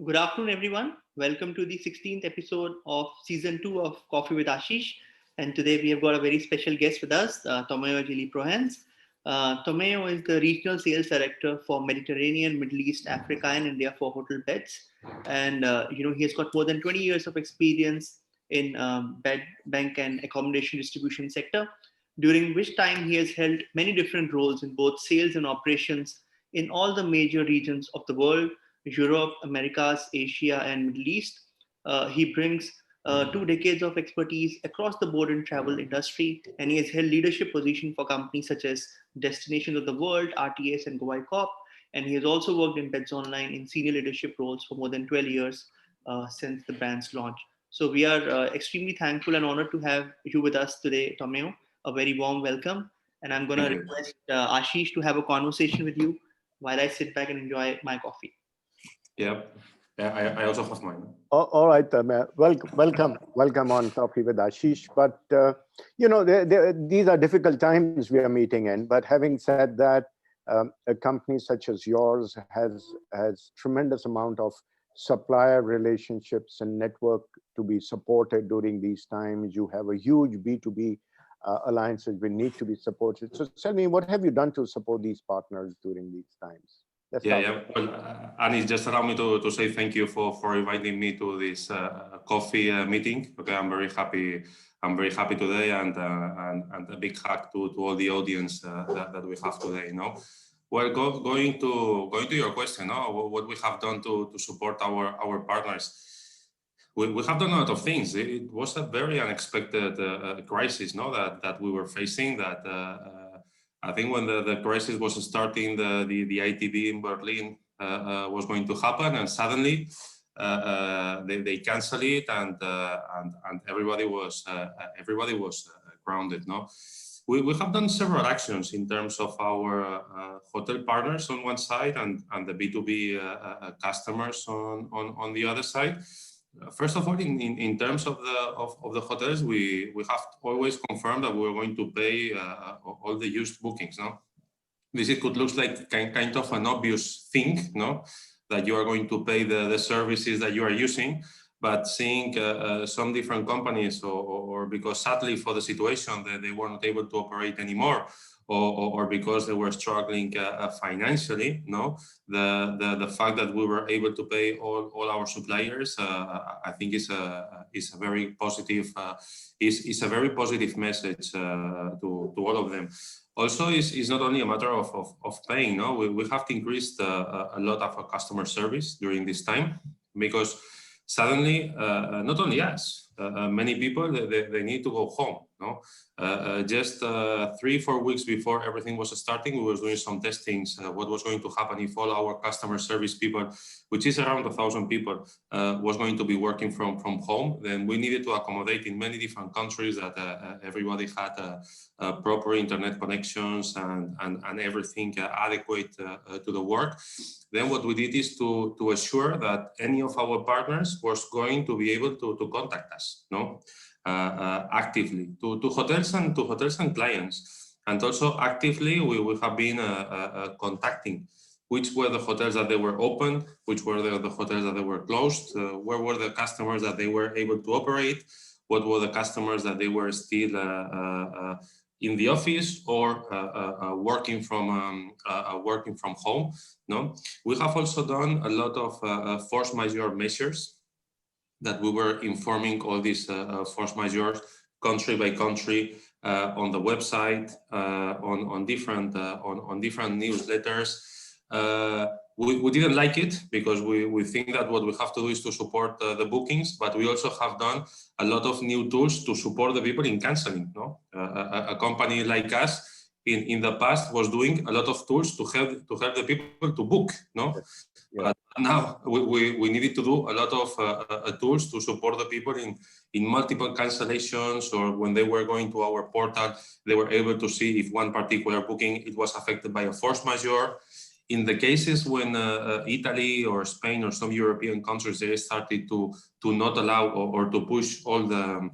Good afternoon, everyone. Welcome to the 16th episode of season 2 of Coffee with Ashish. And today we have got a very special guest with us, Tomeu Gili Prohens. Tomeu is the regional sales director for Mediterranean, Middle East, Africa, and India for Hotel Beds. And he has got more than 20 years of experience in bed, bank, and accommodation distribution sector. During which time he has held many different roles in both sales and operations in all the major regions of the world: Europe, Americas, Asia, and Middle East. He brings 2 decades of expertise across the board in travel industry, and he has held leadership positions for companies such as Destinations of the World, RTS, and Goa Corp. And he has also worked in Beds Online in senior leadership roles for more than 12 years since the brand's launch. So we are extremely thankful and honored to have you with us today, Tomeo. A very warm welcome. And I'm going Thank to you. request Ashish to have a conversation with you while I sit back and enjoy my coffee. Yeah, I also have mine. All right, welcome on Coffee with Ashish. But these are difficult times we are meeting in. But having said that, a company such as yours has tremendous amount of supplier relationships and network to be supported during these times. You have a huge B2B alliances we need to be supported. So tell me, what have you done to support these partners during these times? Well, Anis, just allow me to say thank you for inviting me to this coffee meeting. Okay, I'm very happy. I'm very happy today, and a big hug to all the audience that we have today. Well, going to your question, what we have done to support our partners. We have done a lot of things. It was a very unexpected crisis, that we were facing. I think when the crisis was starting, the ITB in Berlin was going to happen, and suddenly they canceled it, and everybody was grounded. We have done several actions in terms of our hotel partners on one side and the B2B customers on the other side. First of all, in terms of the hotels, we have always confirmed that we're going to pay all the used bookings. This could look like kind of an obvious thing, that you are going to pay the services that you are using, but seeing some different companies, or because sadly for the situation that they were not able to operate anymore, or because they were struggling financially, the fact that we were able to pay all our suppliers, I think is a very positive message to all of them. Also, it's not only a matter of paying. We have increased a lot of our customer service during this time, because suddenly not only us, many people they need to go home. Just 3-4 weeks before everything was starting, we were doing some testings. What was going to happen if all our customer service people, which is around 1,000 people, was going to be working from home? Then we needed to accommodate in many different countries that everybody had proper internet connections and everything adequate to the work. Then what we did is to assure that any of our partners was going to be able to contact us, actively to hotels and clients, and also actively we have been contacting which were the hotels that they were open, which were the hotels that they were closed, where were the customers that they were able to operate, what were the customers that they were still in the office or working from home. We have also done a lot of force majeure measures that we were informing all these force majeure country by country on the website, on different newsletters. We didn't like it because we think that what we have to do is to support the bookings, but we also have done a lot of new tools to support the people in canceling. A company like us in the past was doing a lot of tools to help the people to book. Yeah. But now we needed to do a lot of tools to support the people in multiple cancellations, or when they were going to our portal, they were able to see if one particular booking it was affected by a force majeure. In the cases when Italy or Spain or some European countries, they started to not allow or to push all the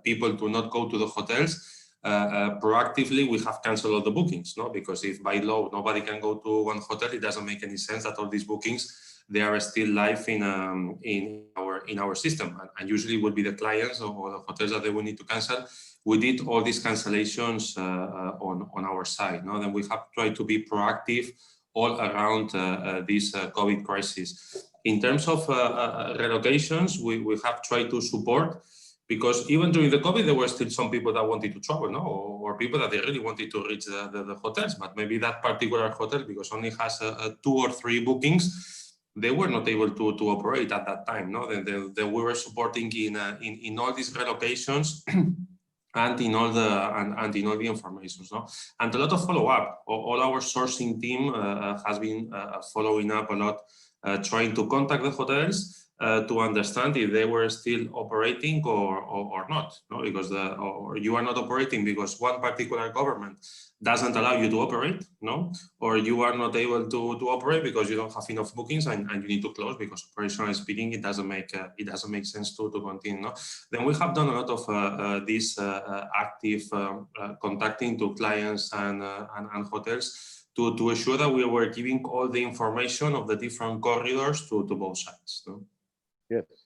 people to not go to the hotels, proactively we have canceled all the bookings, because if by law nobody can go to one hotel, it doesn't make any sense that all these bookings they are still live in our system, and usually would be the clients or the hotels that they will need to cancel. We did all these cancellations on our side. No? Then we have tried to be proactive all around this COVID crisis. In terms of relocations, we have tried to support, because even during the COVID, there were still some people that wanted to travel, no? Or people that they really wanted to reach the hotels, but maybe that particular hotel, because only has 2 or 3 bookings, they were not able to operate at that time. No, then we were supporting in all these relocations. And in all the information, no? And a lot of follow-up. All our sourcing team has been following up a lot, trying to contact the hotels to understand if they were still operating or not, no? Because or you are not operating because one particular government doesn't allow you to operate, no? Or you are not able to operate because you don't have enough bookings and you need to close, because operationally speaking, it doesn't make sense to continue, no? Then we have done a lot of this active contacting to clients and hotels to ensure that we were giving all the information of the different corridors to both sides, no?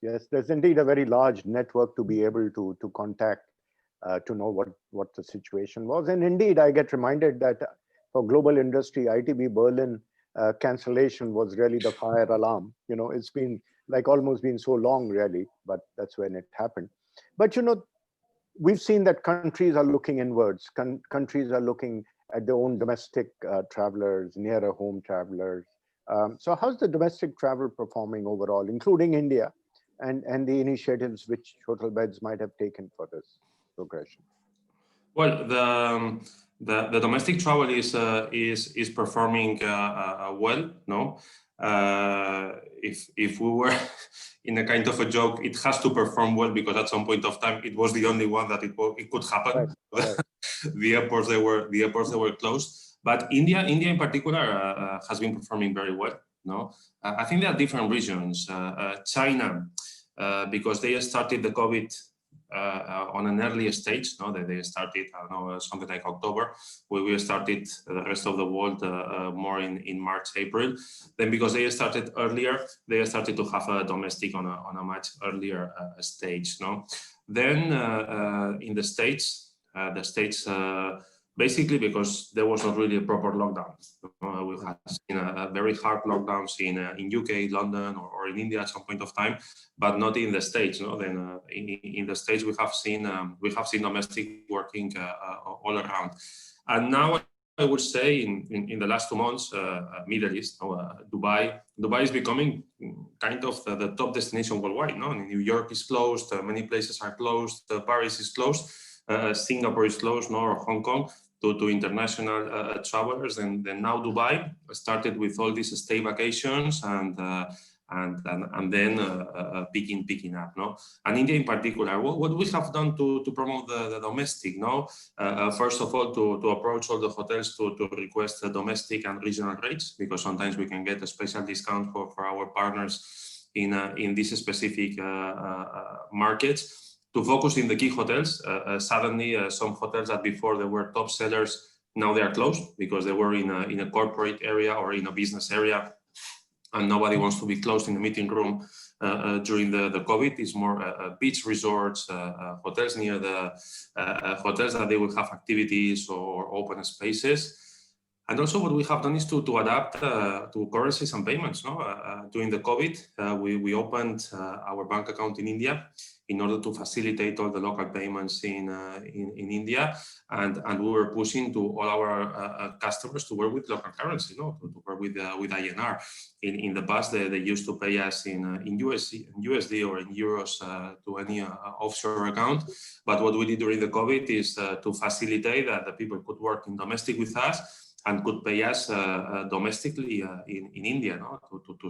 Yes, there's indeed a very large network to be able to contact to know what the situation was. And indeed, I get reminded that for global industry, ITB Berlin cancellation was really the fire alarm. You know, it's been like almost been so long, really, but that's when it happened. But you know, we've seen that countries are looking inwards. Countries are looking at their own domestic travelers, nearer home travelers. So how's the domestic travel performing overall, including India, and the initiatives which Hotel Beds might have taken for this progression? Well, the domestic travel is performing well, no? If we were in a kind of a joke, it has to perform well because at some point of time it was the only one that it could happen. Right. The airports they were closed, but India in particular has been performing very well. No, I think there are different regions. China, because they started the COVID on an earlier stage, no, they started, I don't know, something like October. We started the rest of the world more in March, April. Then because they started earlier, they started to have a domestic on a much earlier stage, no. Then in the States, basically because there was not really a proper lockdown. We had seen a very hard lockdowns in UK, London, or in India at some point of time, but not in the States. No, then in the States we have seen domestic working all around, and now I would say in the last 2 months, Middle East, Dubai is becoming kind of the top destination worldwide. No, New York is closed, many places are closed, Paris is closed, Singapore is closed, no, or Hong Kong. To international travelers, and then now Dubai started with all these stay vacations and then picking up, no. And India in particular, what we have done to promote the domestic, no. First of all, to approach all the hotels to request domestic and regional rates, because sometimes we can get a special discount for our partners in these specific markets. To focus in the key hotels. Suddenly, some hotels that before they were top sellers, now they are closed because they were in a corporate area or in a business area, and nobody wants to be closed in the meeting room during the COVID. It's more beach resorts, hotels near the hotels that they will have activities or open spaces. And also what we have done is to adapt to currencies and payments. No? During the COVID, we opened our bank account in India in order to facilitate all the local payments in India, and we were pushing to all our customers to work with local currency, no? to work with INR. In the past, they used to pay us in USD or in euros to any offshore account. But what we did during the COVID is to facilitate that the people could work in domestic with us and could pay us domestically in India, no? to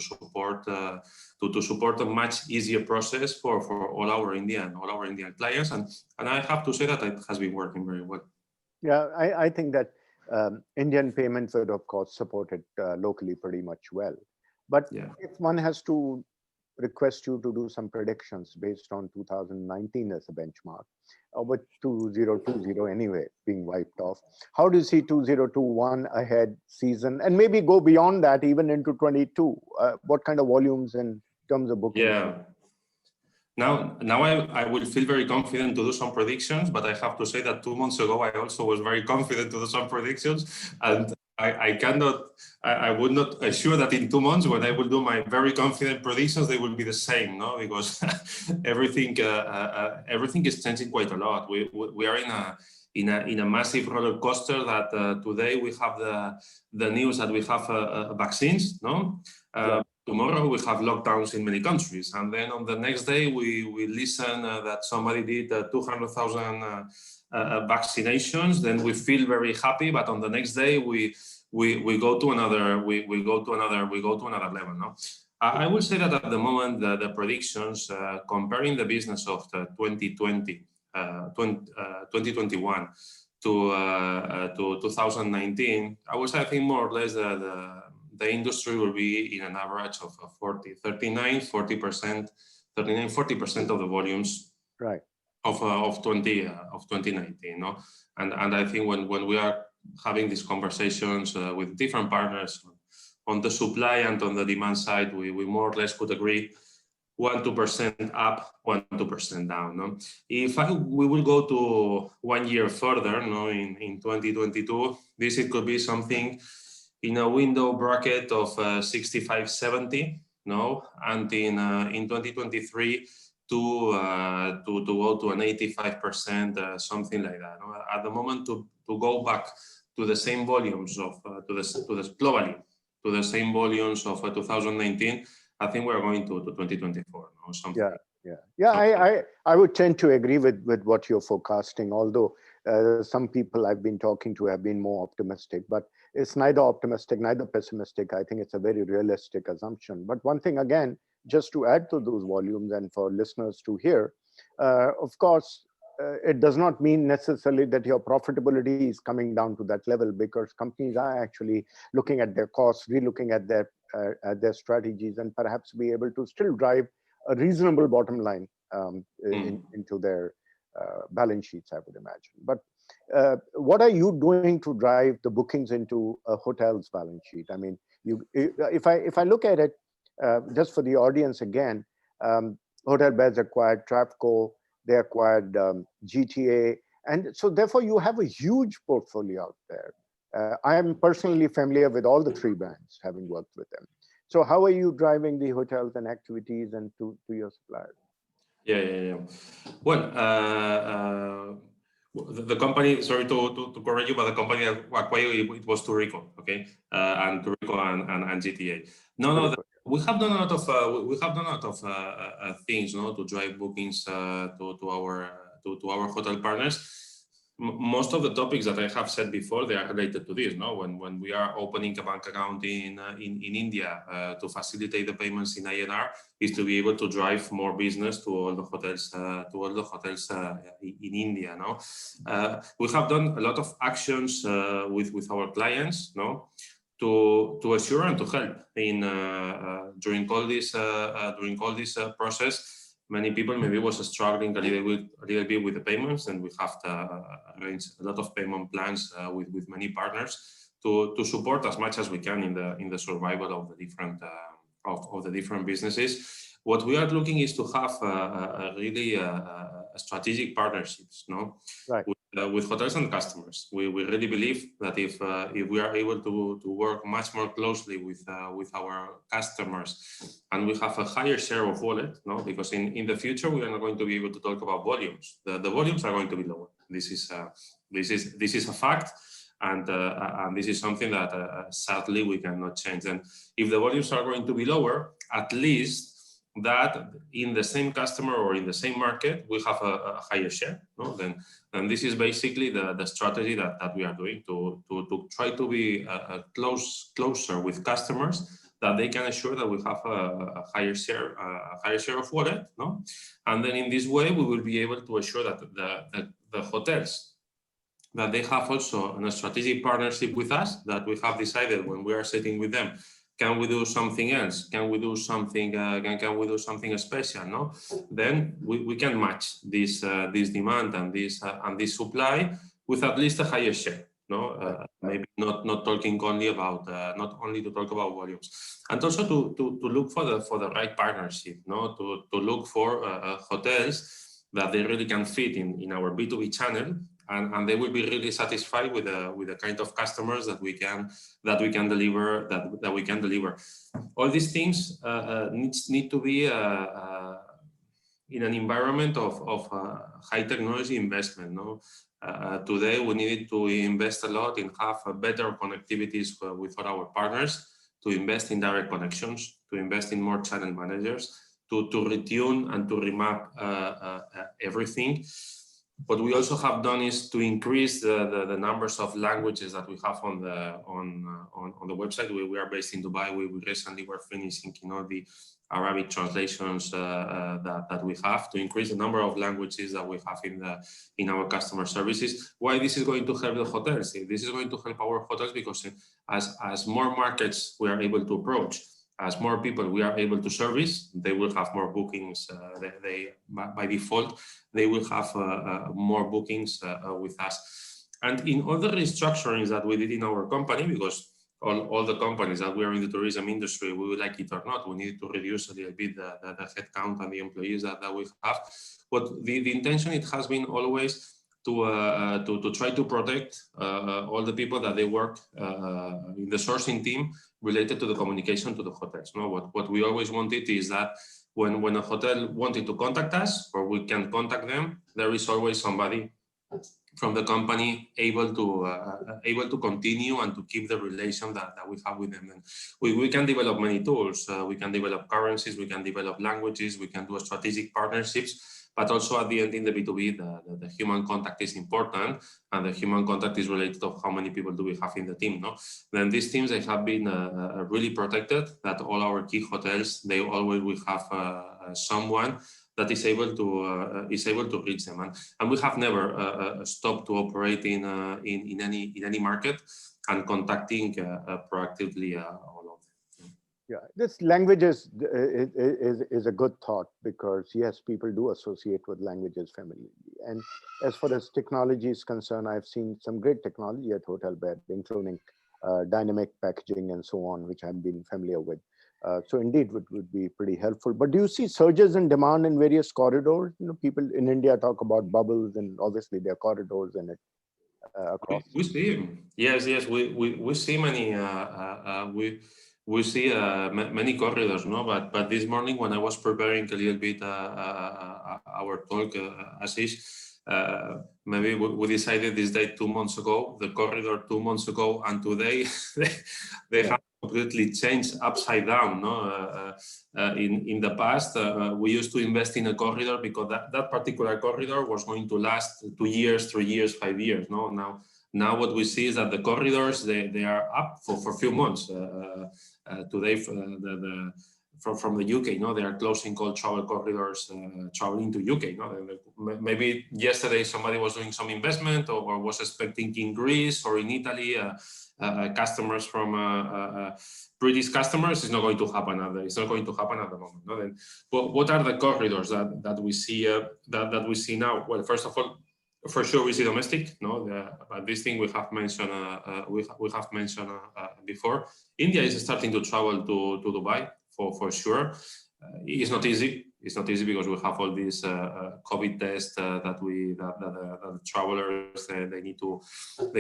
support a much easier process for all our Indian clients, and I have to say that it has been working very well. Yeah, I think that Indian payments are of course supported locally pretty much well, but yeah. If one has to request you to do some predictions based on 2019 as a benchmark, with 2020 anyway being wiped off. How do you see 2021 ahead season, and maybe go beyond that even into 22? What kind of volumes in terms of bookings? Yeah. Now I will feel very confident to do some predictions, but I have to say that 2 months ago I also was very confident to do some predictions, and I would not assure that in 2 months when I will do my very confident predictions they will be the same, no? Because everything is changing quite a lot. We are in a massive roller coaster that today we have the news that we have vaccines, no? Tomorrow we have lockdowns in many countries, and then on the next day we listen that somebody did 200,000 vaccinations. Then we feel very happy, but on the next day we go to another level. No, I will say that at the moment the predictions comparing the business of the 2021 to 2019, I would say I think more or less the industry will be in an average of 39-40% of the volumes, right, of 2019. No, and I think when we are having these conversations with different partners on the supply and on the demand side, we more or less could agree 1-2% up, 1-2% down. No, if we will go to 1 year further, no, in 2022, this it could be something in a window bracket of 65-70, no, and in 2023 to go to an 85%, something like that. No? At the moment, to go back to the same volumes of globally to the same volumes of 2019, I think we're going to 2024. No? Something. Yeah. I would tend to agree with what you're forecasting, although some people I've been talking to have been more optimistic, but it's neither optimistic, neither pessimistic. I think it's a very realistic assumption. But one thing, again, just to add to those volumes and for listeners to hear, of course, it does not mean necessarily that your profitability is coming down to that level, because companies are actually looking at their costs, re-looking at their strategies, and perhaps be able to still drive a reasonable bottom line into their balance sheets, I would imagine. But what are you doing to drive the bookings into a hotel's balance sheet? I mean, if I look at it, just for the audience again, Hotel Beds acquired Travco, they acquired GTA, and so therefore you have a huge portfolio out there. I am personally familiar with all the 3 brands, having worked with them. So how are you driving the hotels and activities and to your suppliers? Yeah. Well, the company, sorry to correct you, but the company acquired it was Turico, okay, and Turico and GTA. No, we have done a lot of things, no, to drive bookings to our hotel partners. Most of the topics that I have said before, they are related to this. No, when we are opening a bank account in India to facilitate the payments in INR, is to be able to drive more business to all the hotels in India. No, we have done a lot of actions with our clients. No, to assure and to help in during all this process. Many people maybe was struggling a little bit with the payments, and we have to arrange a lot of payment plans with many partners to support as much as we can in the survival of the different businesses. What we are looking is to have really strategic partnerships, no, right, with hotels and customers. We really believe that if we are able to work much more closely with our customers, and we have a higher share of wallet, no, because in the future we are not going to be able to talk about volumes. The volumes are going to be lower. This is a fact, and this is something that sadly we cannot change. And if the volumes are going to be lower, at least that in the same customer or in the same market we have a higher share. No, then this is basically the strategy that we are doing to try to be closer with customers, that they can assure that we have a higher share of wallet. No, and then in this way we will be able to assure that the hotels, that they have also a strategic partnership with us, that we have decided when we are sitting with them Can we do something else? Can we do something? Can we do something special? No, then we can match this this demand and this supply with at least a higher share. No, maybe not talking only about not only to talk about volumes, and also to look for the right partnership. No, to look for hotels that they really can fit in our B2B channel, and they will be really satisfied with the kind of customers that we can deliver. That we can deliver. All these things need to be in an environment of high technology investment. No, today we needed to invest a lot in have better connectivities with our partners, to invest in direct connections, to invest in more channel managers, to retune and to remap everything. What we also have done is to increase the numbers of languages that we have on the website. We are based in Dubai. We recently were finishing, the Arabic translations that we have, to increase the number of languages that we have in our customer services. Why this is going to help the hotels? This is going to help our hotels because as more markets we are able to approach, as more people we are able to service, they will have more bookings. They by default, they will have more bookings with us. And in all the restructurings that we did in our company, because all the companies that we are in the tourism industry, we would like it or not, we need to reduce a little bit the headcount and the employees that we have. But the intention, it has been always to try to protect all the people that they work in the sourcing team related to the communication to the hotels. No, what we always wanted is that when a hotel wanted to contact us, or we can contact them, there is always somebody from the company able to continue and to keep the relation that we have with them. And we can develop many tools. We can develop currencies, we can develop languages, we can do strategic partnerships. But also at the end in the B2B, the human contact is important, and the human contact is related to how many people do we have in the team. No, then these teams, they have been really protected. That all our key hotels, they always will have someone that is able to reach them, and we have never stopped to operate in any market and contacting proactively all of them. Yeah, this language is a good thought, because yes, people do associate with languages familiarly. And as far as technology is concerned, I've seen some great technology at Hotel Bed, including dynamic packaging and so on, which I've been familiar with. So indeed, would be pretty helpful. But do you see surges in demand in various corridors? People in India talk about bubbles, and obviously there are corridors in it across. We see, yes, we see many. We see many corridors, no? But this morning when I was preparing a little bit our talk, Ashish, maybe we decided this day 2 months ago, the corridor 2 months ago, and today they have completely changed upside down. No, in the past we used to invest in a corridor because that particular corridor was going to last 2 years, 3 years, 5 years. No, now what we see is that the corridors they are up for a few months. Today, from the UK, they are closing all travel corridors traveling to UK. Maybe yesterday somebody was doing some investment or was expecting in Greece or in Italy. Customers from British customers is not going to happen. It's not going to happen at the moment. No? Then, what are the corridors that we see that we see now? Well, first of all, for sure we see domestic. But this thing we have mentioned before. India is starting to travel to Dubai for sure. It's not easy. It's not easy because we have all these COVID tests that the travelers they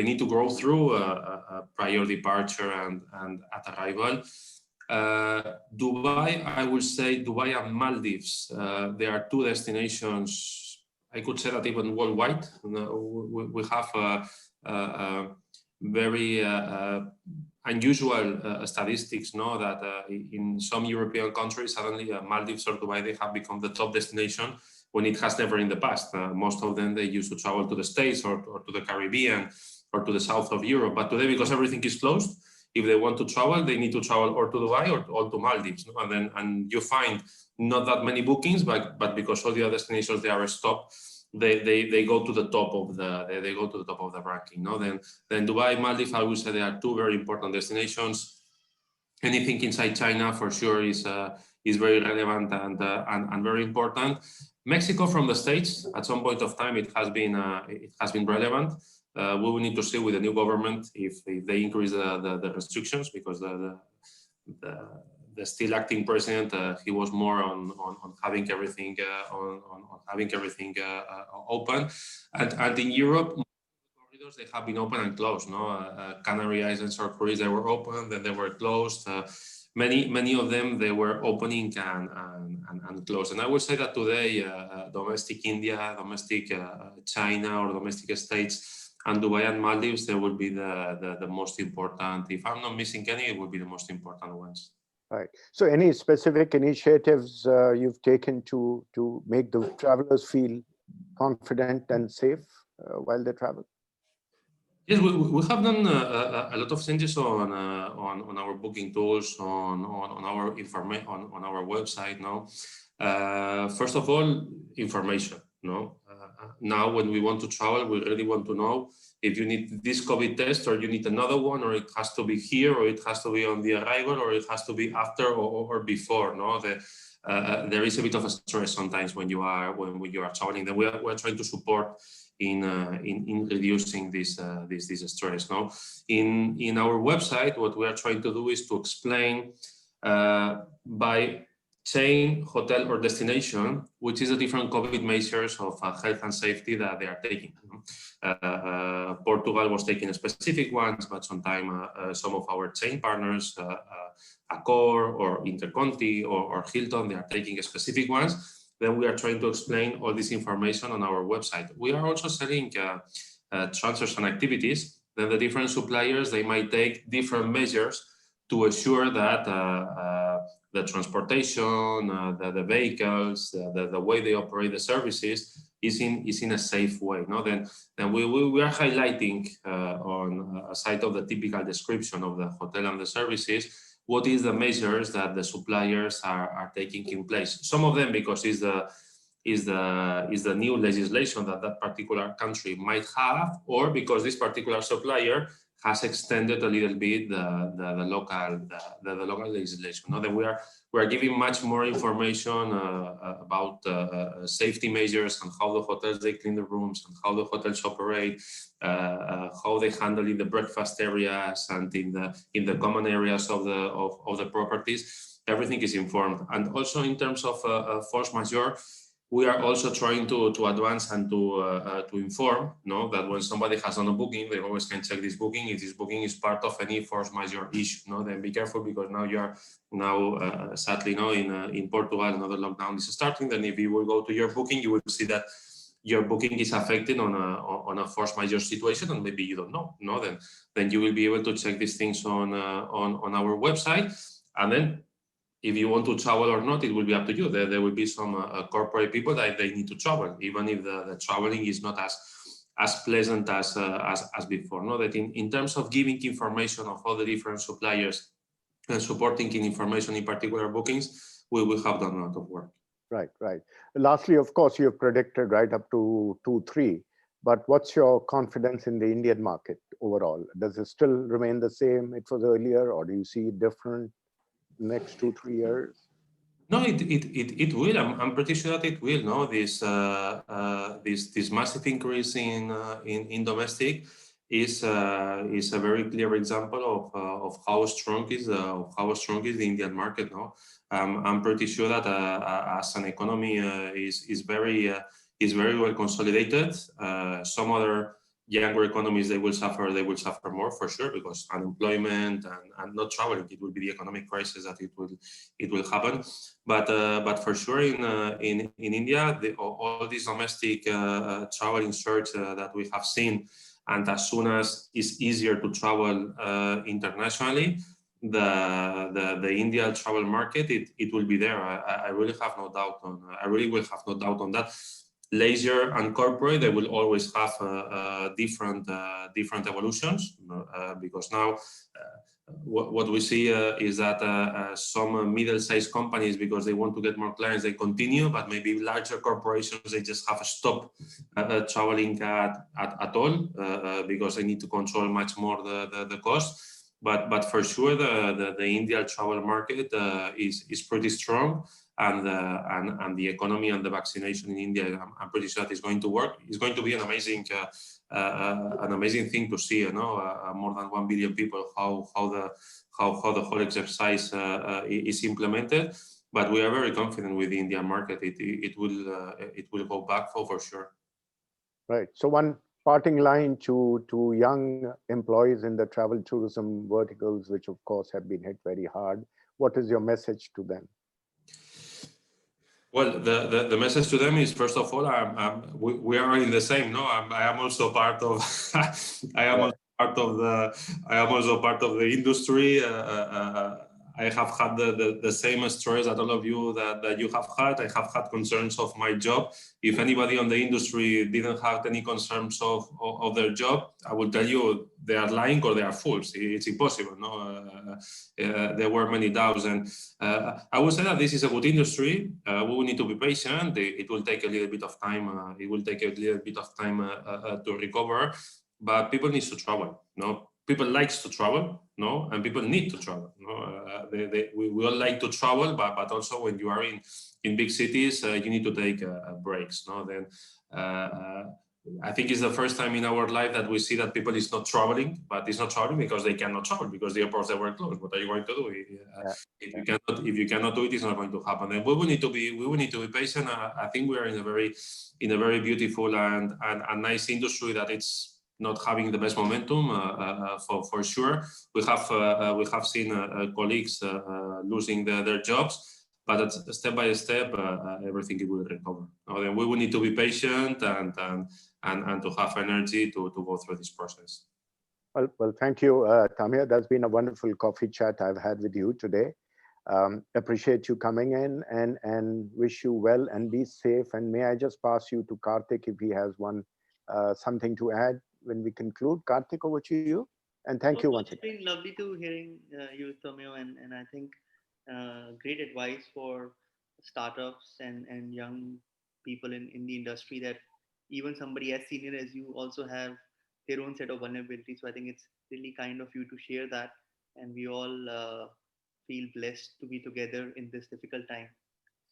need to go through prior departure and at arrival. Dubai, I would say Dubai and Maldives. There are two destinations. I could say that even worldwide, we have very unusual statistics. That in some European countries, suddenly Maldives or Dubai, they have become the top destination when it has never in the past. Most of them, they used to travel to the States or to the Caribbean or to the south of Europe. But today, because everything is closed, if they want to travel, they need to travel or to Dubai or to Maldives. And you find not that many bookings, but because all the other destinations they are stopped, they go to the top of the ranking. Then Dubai, Maldives, I would say they are two very important destinations. anything inside China for sure is very relevant and very important. Mexico from the States, at some point of time, it has been relevant. We will need to see with the new government if they increase the restrictions, because the still acting president, he was more on having everything open, and in Europe, corridors, they have been open and closed. Canary Islands or Greece, they were open, then they were closed. Many of them, they were opening and closed. And I would say that today, domestic India, domestic China, or domestic States, and Dubai and Maldives, they will be the most important. If I'm not missing any, it will be the most important ones. Right. So any specific initiatives you've taken to make the travelers feel confident and safe while they travel? Yes, we have done a lot of changes on our booking tools, on our information, on our website now. First of all, information. Now when we want to travel, we really want to know if you need this COVID test, or you need another one, or it has to be here, or it has to be on the arrival, or it has to be after or before. There is a bit of a stress sometimes when you are traveling. Then we're trying to support in reducing this stress. In our website, what we are trying to do is to explain by chain, hotel, or destination, which is the different COVID measures of health and safety that they are taking. Portugal was taking specific ones, but sometimes some of our chain partners, Accor or Interconti or Hilton, they are taking specific ones. Then we are trying to explain all this information on our website. We are also selling transfers and activities. Then the different suppliers, they might take different measures to assure that the transportation, the vehicles, the way they operate the services is in a safe way. Then we are highlighting on a side of the typical description of the hotel and the services, what is the measures that the suppliers are taking in place. Some of them because is the new legislation that particular country might have, or because this particular supplier has extended a little bit the local legislation. That we are giving much more information about safety measures and how the hotels they clean the rooms and how the hotels operate, how they handle in the breakfast areas and in the common areas of the properties. Everything is informed. And also in terms of force majeure, we are also trying to advance and to inform that when somebody has done a booking, they always can check this booking. If this booking is part of any force majeure issue, then be careful, because now you are sadly in Portugal, another lockdown is starting. Then if you will go to your booking, you will see that your booking is affected on a force majeure situation, and maybe you don't know. Then you will be able to check these things on our website, and then if you want to travel or not, it will be up to you. There will be some corporate people that they need to travel, even if the traveling is not as pleasant as before. That in terms of giving information of all the different suppliers and supporting in information in particular bookings, we will have done a lot of work. Right. Lastly, of course, you have predicted right up to 2-3, but what's your confidence in the Indian market overall? Does it still remain the same it was earlier, or do you see it different next 2-3 years? No, it will. I'm pretty sure that it will. This massive increase in domestic is a very clear example of how strong is the Indian market. I'm pretty sure that as an economy is very well consolidated. Some other younger economies, they will suffer more for sure, because unemployment and not traveling, it will be the economic crisis that it will happen. But for sure in India, all these domestic traveling surge that we have seen, and as soon as it's easier to travel internationally, the India travel market, it will be there. I really will have no doubt on that. Leisure and corporate, they will always have different evolutions, because now what we see is that some middle-sized companies, because they want to get more clients, they continue, but maybe larger corporations, they just have stopped traveling at all, because they need to control much more the cost. but for sure the India travel market is pretty strong, and the economy and the vaccination in India, I'm pretty sure that is going to work. It's going to be an amazing thing to see. More than 1 billion people, how the whole exercise is implemented. But we are very confident with the Indian market. It will go back for sure. Right. So one parting line to young employees in the travel tourism verticals, which of course have been hit very hard. What is your message to them? Well, the message to them is, first of all, we are in the same. No, I am also part of. I am also part of the industry. I have had the same stress that all of you that you have had. I have had concerns of my job. If anybody on the industry didn't have any concerns of their job, I will tell you they are lying or they are fools. It's impossible. No, there were many doubts, and I would say that this is a good industry. We will need to be patient. It will take a little bit of time. It will take a little bit of time to recover, but people need to travel. No, people likes to travel. No, and people need to travel. No, we all like to travel, but also when you are in big cities, you need to take breaks. No, then. I think it's the first time in our life that we see that people is not traveling, but it's not traveling because they cannot travel, because the airports they were closed. What are you going to do? If you cannot do it, it's not going to happen. And we will need to be patient. I think we are in a very beautiful and nice industry that it's not having the best momentum for sure. We have seen colleagues losing their jobs. But step by step, everything will recover. Then we will need to be patient and to have energy to go through this process. Well, thank you, Tomeu. That's been a wonderful coffee chat I've had with you today. Appreciate you coming in and wish you well and be safe. And may I just pass you to Karthik if he has something to add when we conclude. Karthik, over to you. And thank you once again. It's been lovely to hearing you, Tomeu, and I think great advice for startups and young people in the industry, that even somebody as senior as you also have their own set of vulnerabilities. So I think it's really kind of you to share that, and we all feel blessed to be together in this difficult time.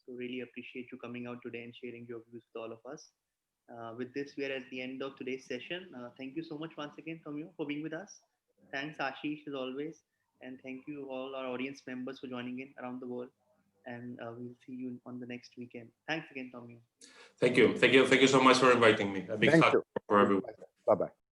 So really appreciate you coming out today and sharing your views with all of us. With this, we are at the end of today's session. Thank you so much once again, Tomeu, for being with us. Thanks, Ashish, as always. And thank you all our audience members for joining in around the world. And we'll see you on the next weekend. Thanks again, Tomeu. Thank you so much for inviting me. A big hug for everyone. Bye-bye.